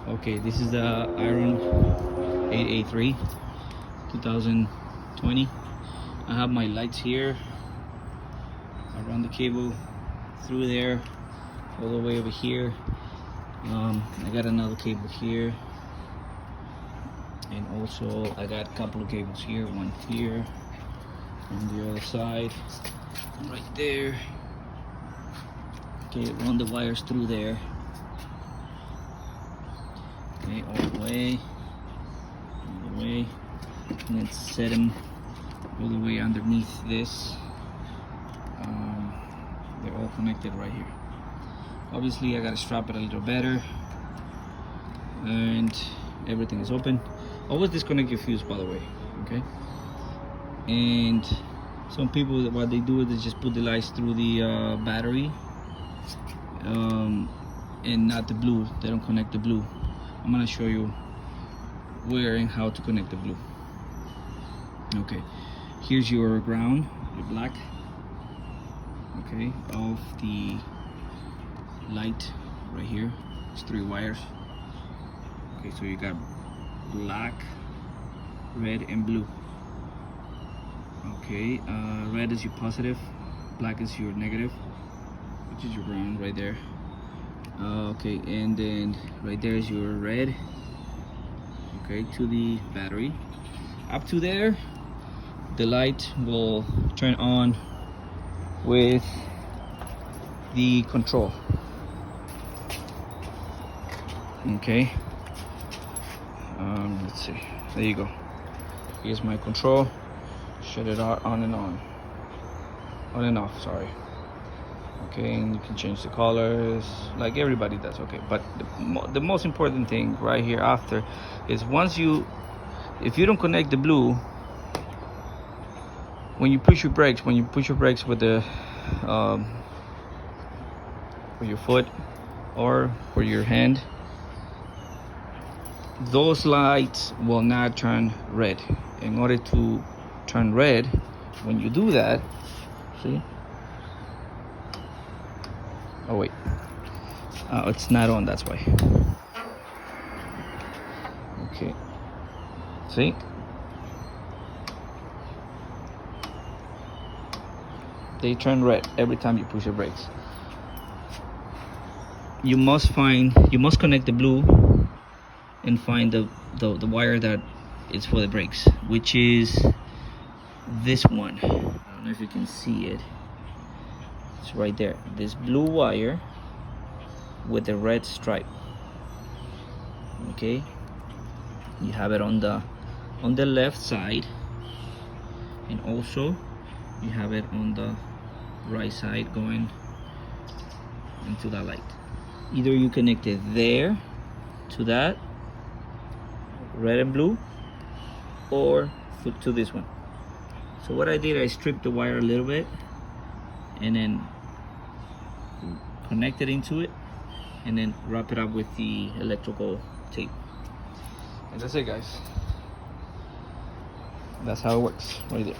Okay, this is the Iron 8A3 2020. I have my lights here. I run the cable through there all the way over here. I got another cable here, and also I got a couple of cables here, one here on the other side, right there. Okay, run the wires through there. Okay, all the way, and then set them all the way underneath this. They're all connected right here. Obviously I gotta strap it a little better, and everything is open. Always disconnect your fuse, by the way, okay? And some people, what they do is they just put the lights through the battery, and not the blue. They don't connect the blue. I'm gonna show you where and how to connect the blue. Okay, here's your ground, your black, okay, of the light right here. It's 3 wires. Okay, so you got black, red, and blue. Okay, red is your positive, black is your negative, which is your ground right there. Okay, and then right there is your red, okay, to the battery. Up to there, the light will turn on with the control. Okay, let's see, there you go. Here's my control. Shut it on and off, sorry. Okay, and you can change the colors like everybody does. Okay, but the most important thing right here after is if you don't connect the blue, when you push your brakes with the with your foot or with your hand, those lights will not turn red. In order to turn red, when you do that, see, oh wait, it's not on, that's why. Okay, see, they turn red every time you push the brakes. You must connect the blue and find the wire that is for the brakes, which is this one. I don't know if you can see it. It's right there, this blue wire with the red stripe. Okay, you have it on the left side, and also you have it on the right side going into that light. Either you connect it there to that red and blue, or to this one. So what I did, I stripped the wire a little bit and then connect it into it, and then wrap it up with the electrical tape. And that's it, guys. That's how it works right there.